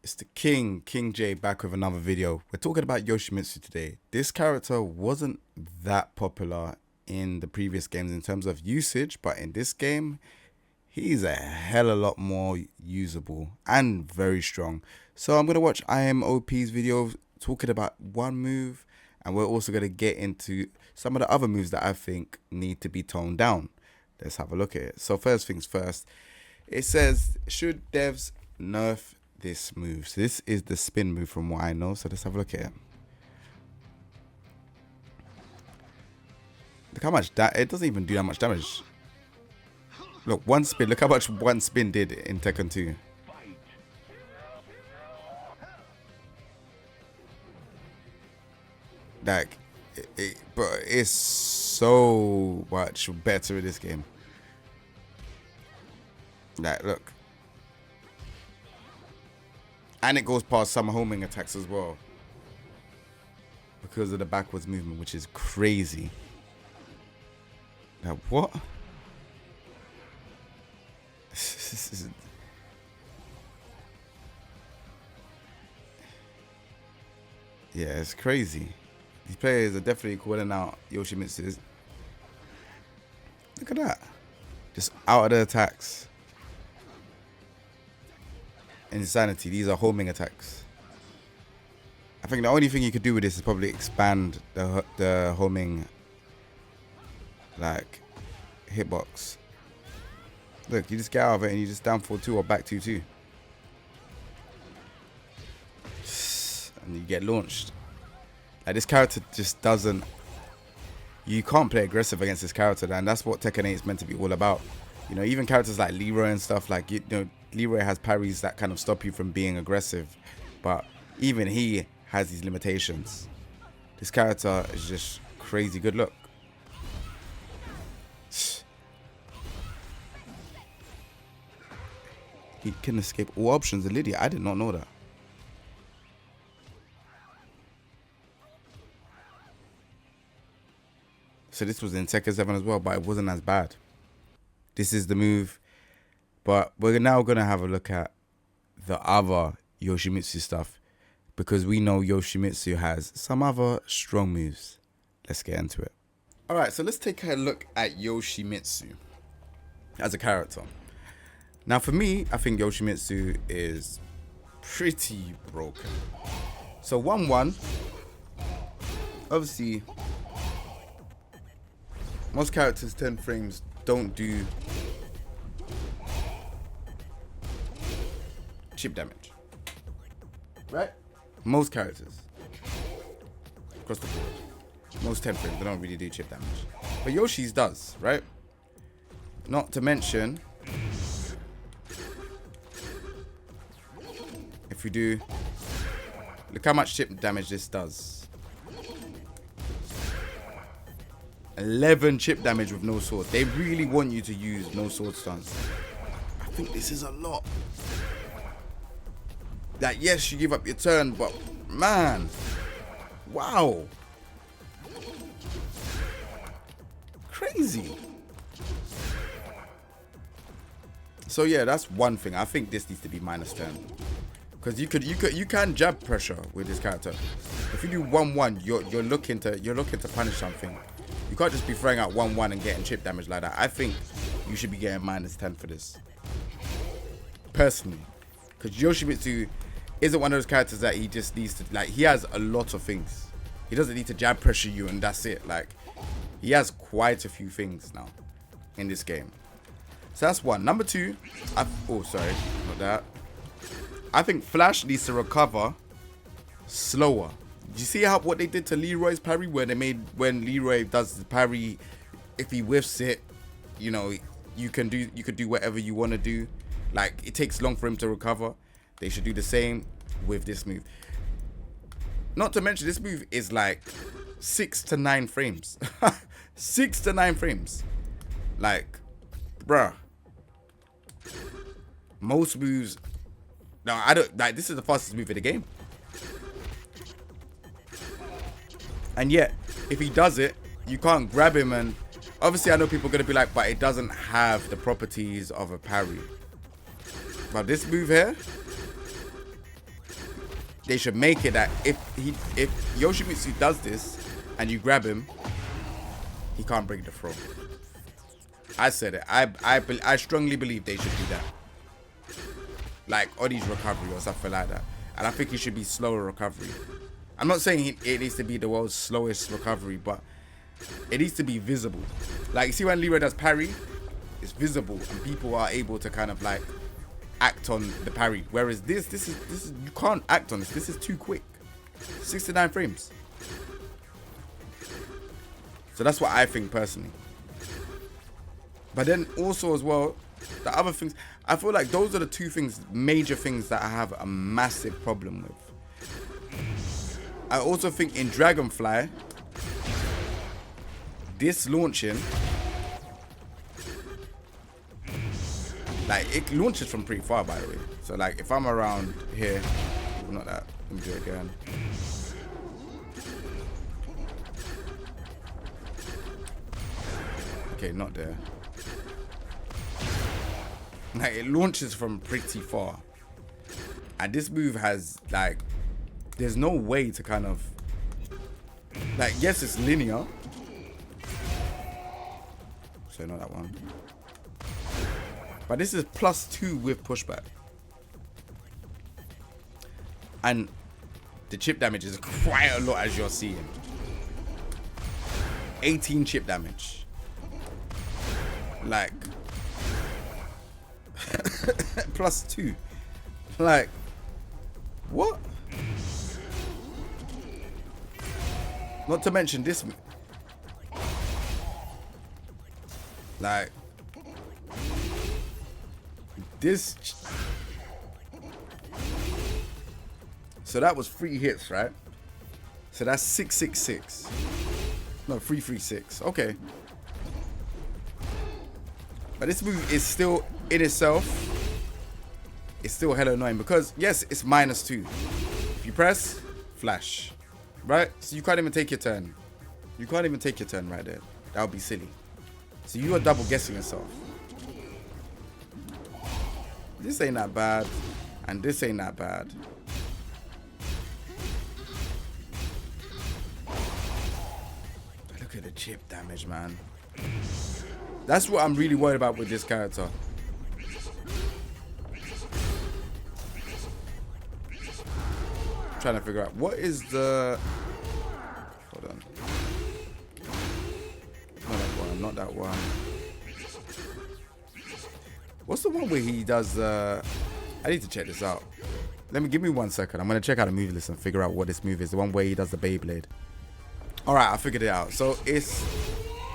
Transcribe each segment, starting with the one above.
It's the King J, back with another video. We're talking about Yoshimitsu today. This character wasn't that popular in the previous games in terms of usage, but in this game, he's a hell of a lot more usable and very strong. So I'm going to watch IMOP's video talking about one move, and we're also going to get into some of the other moves that I think need to be toned down. Let's have a look at it. So first things first, it says, should devs nerf this move? So this is the spin move from what I know. So let's have a look at it. Look how much that it doesn't even do that much damage. Look, one spin. Look how much one spin did in Tekken 2. Like, but it's so much better in this game. Like, look. And it goes past some homing attacks as well, because of the backwards movement, which is crazy. Now, what? Yeah, it's crazy. These players are definitely calling out Yoshimitsu. Look at that. Just out of the attacks. Insanity. These are homing attacks. I think the only thing you could do with this is probably expand the homing, like, hitbox. Look, you just get out of it and you just down 4-2 or back 2-2. And you get launched. Like, this character just doesn't... You can't play aggressive against this character, and that's what Tekken 8 is meant to be all about. You know, even characters like Leroy and stuff, like, you know, Leroy has parries that kind of stop you from being aggressive, but even he has these limitations. This character is just crazy good. Look. He can escape all options. And Lydia, I did not know that. So this was in Tekken 7 as well, but it wasn't as bad. This is the move. But we're now going to have a look at the other Yoshimitsu stuff, because we know Yoshimitsu has some other strong moves. Let's get into it. Alright, so let's take a look at Yoshimitsu as a character. Now for me, I think Yoshimitsu is pretty broken. So 1-1, obviously, most characters 10 frames don't do chip damage, right? Most characters across the board, most 10 frames, they don't really do chip damage, but Yoshi's does, right? Not to mention, if we do, look how much chip damage this does. 11 chip damage with no sword. They really want you to use no sword stance. I think this is a lot. Like, yes, you give up your turn, but man, wow, crazy. So yeah, that's one thing. I think this needs to be -10, because you can jab pressure with this character. If you do 1-1, you're looking to punish something. You can't just be throwing out 1-1 and getting chip damage like that. I think you should be getting -10 for this, personally, because Yoshimitsu isn't one of those characters that he just needs to, like, he has a lot of things. He doesn't need to jab pressure you and that's it. Like, he has quite a few things now in this game. So that's one. Number two, oh, sorry, not that. I think Flash needs to recover slower. Do you see what they did to Leroy's parry, where when Leroy does the parry, if he whiffs it, you know, you could do whatever you want to do. Like, it takes long for him to recover. They should do the same with this move. Not to mention, this move is like 6 to 9 frames. 6 to 9 frames. Like, bruh. Most moves. No, I don't. Like, this is the fastest move in the game. And yet, if he does it, you can't grab him. And obviously, I know people are going to be like, but it doesn't have the properties of a parry. But this move here, they should make it that if Yoshimitsu does this and you grab him, he can't break the throw. I said it. I strongly believe they should do that. Like Oddi's recovery or something like that. And I think it should be slower recovery. I'm not saying it needs to be the world's slowest recovery, but it needs to be visible. Like, you see when Leroy does parry, it's visible and people are able to kind of like act on the parry. Whereas this is you can't act on this. This is too quick. 69 frames. So that's what I think personally. But then also as well, the other things, I feel like those are the two things, major things that I have a massive problem with. I also think in Dragonfly, this launching, like it launches from pretty far, by the way. So like if I'm around here, not that, let me do it again. Okay, not there. Like it launches from pretty far, and this move has like, there's no way to kind of like, yes, it's linear. So not that one. But this is +2 with pushback. And the chip damage is quite a lot, as you're seeing. 18 chip damage. Like +2. Like what? Not to mention this. Like this. So that was 3 hits, right? So that's 666. No, 336. Okay. But this move is still in itself. It's still hella annoying because yes, it's -2. If you press, flash. Right? So you can't even take your turn. You can't even take your turn right there. That would be silly. So you are double guessing yourself. This ain't that bad. And this ain't that bad. Look at the chip damage, man. That's what I'm really worried about with this character. I'm trying to figure out what is the... Hold on. Not that one, not that one. What's the one where he does... I need to check this out. Give me 1 second. I'm going to check out the move list and figure out what this move is. The one where he does the Beyblade. Alright, I figured it out. So it's...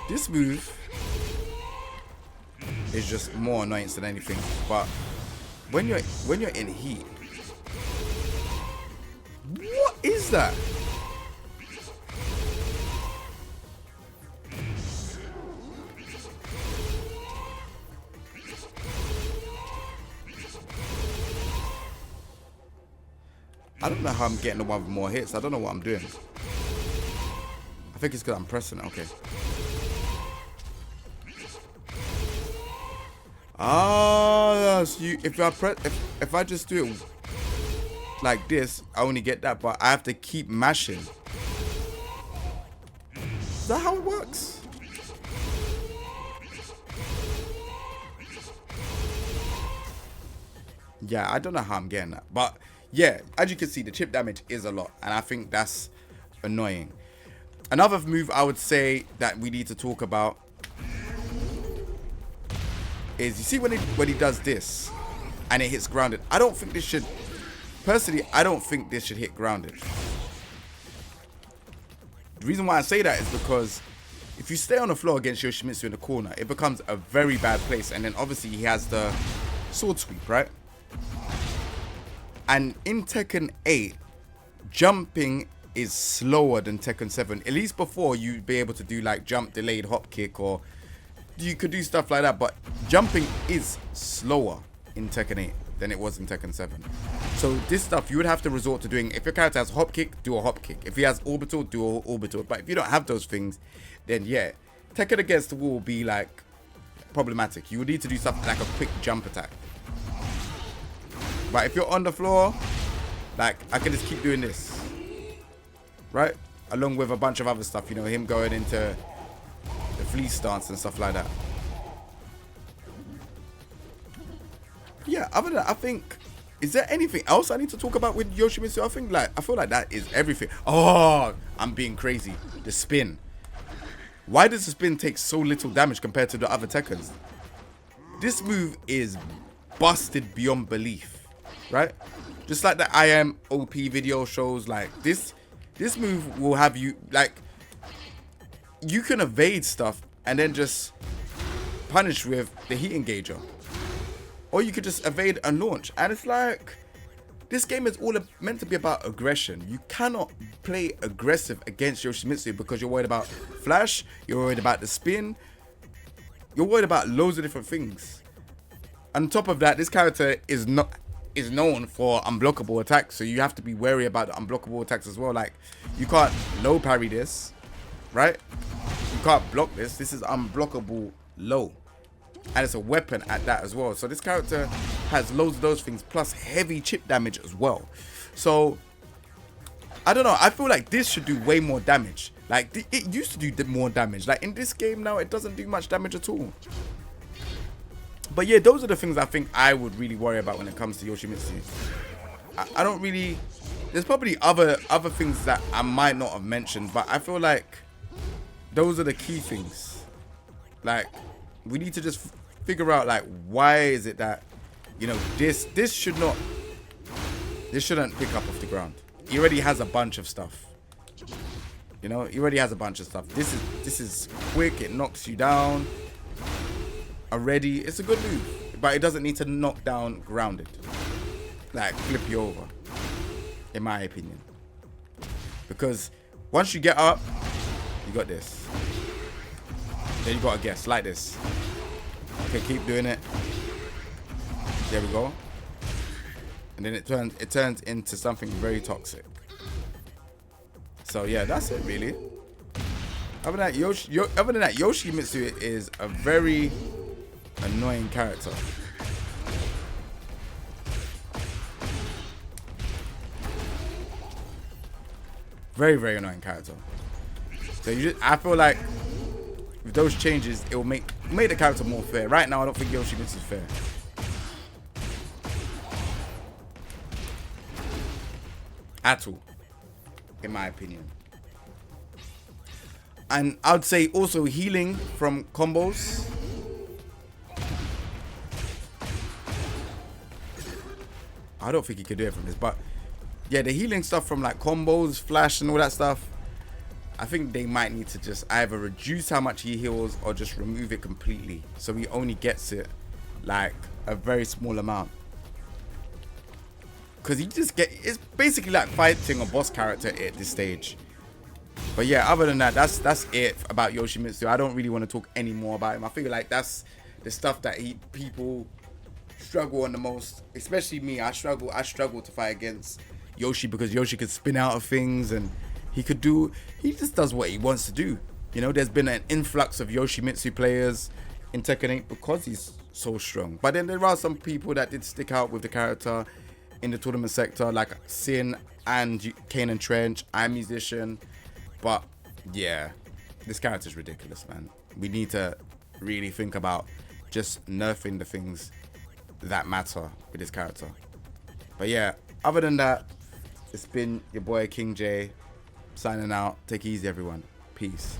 This move is just more annoyance than anything. But when you're in heat... What is that? I don't know how I'm getting the one with more hits. I don't know what I'm doing. I think it's because I'm pressing it. Okay. Ah, so if I just do it like this, I only get that, but I have to keep mashing. Is that how it works? Yeah, I don't know how I'm getting that, but yeah, as you can see, the chip damage is a lot, and I think that's annoying. Another move I would say that we need to talk about is, you see when he does this and it hits grounded. I don't think this should, personally, I don't think this should hit grounded. The reason why I say that is because if you stay on the floor against Yoshimitsu in the corner, it becomes a very bad place, and then obviously he has the sword sweep, right? And in Tekken 8, jumping is slower than Tekken 7. At least before, you'd be able to do like jump delayed hop kick, or you could do stuff like that, but jumping is slower in Tekken 8 than it was in Tekken 7. So this stuff you would have to resort to doing. If your character has hop kick, do a hop kick. If he has orbital, do a orbital. But if you don't have those things, then yeah, Tekken against the wall will be like problematic. You would need to do something like a quick jump attack. But if you're on the floor, Like, I can just keep doing this, right? Along with a bunch of other stuff, you know, him going into the fleece stance and stuff like that. Yeah, other than that, I think, is there anything else I need to talk about with Yoshimitsu? I feel like that is everything. Oh, I'm being crazy. The spin. Why does the spin take so little damage compared to the other Tekkens? This move is busted beyond belief, right? Just like the I am OP video shows, like this move will have you, like, you can evade stuff and then just punish with the heat engager. Or you could just evade and launch. And it's like, this game is all meant to be about aggression. You cannot play aggressive against Yoshimitsu because you're worried about flash, you're worried about the spin, you're worried about loads of different things. On top of that, this character is known for unblockable attacks, so you have to be wary about the unblockable attacks as well. Like, you can't low parry this, right? You can't block this. This is unblockable low. And it's a weapon at that as well. So this character has loads of those things, plus heavy chip damage as well. So, I don't know. I feel like this should do way more damage. Like, it used to do more damage. Like, in this game now, it doesn't do much damage at all. But yeah, those are the things I think I would really worry about when it comes to Yoshimitsu. I don't really... There's probably other things that I might not have mentioned, but I feel like those are the key things. Like, we need to just figure out, like, why is it that, you know, this shouldn't pick up off the ground. He already has a bunch of stuff. You know, he already has a bunch of stuff. This is quick. It knocks you down already. It's a good move, but it doesn't need to knock down grounded, like flip you over, in my opinion. Because once you get up, you got this. Then you gotta guess like this. Okay, keep doing it. There we go. And then it turns into something very toxic. So yeah, that's it really. Other than that, Yoshimitsu is a very annoying character. Very, very annoying character. So I feel like with those changes, it will make the character more fair. Right now, I don't think Yoshimitsu is fair. At all. In my opinion. And I'd say also healing from combos. I don't think he could do it from this, but yeah, the healing stuff from like combos, flash and all that stuff, I think they might need to just either reduce how much he heals or just remove it completely, so he only gets it like a very small amount. Because it's basically like fighting a boss character at this stage. But yeah, other than that, that's it about Yoshimitsu. I don't really want to talk any more about him. I feel like that's the stuff that people struggle on the most, especially me. I struggle to fight against Yoshi because Yoshi could spin out of things and he just does what he wants to do. You know, there's been an influx of Yoshimitsu players in Tekken 8 because he's so strong. But then there are some people that did stick out with the character in the tournament sector, like Sin and Kane and Trench. I'm Musician. But yeah, this character's ridiculous, man. We need to really think about just nerfing the things that matter with this character. But yeah, other than that, it's been your boy King J signing out. Take it easy, everyone. Peace.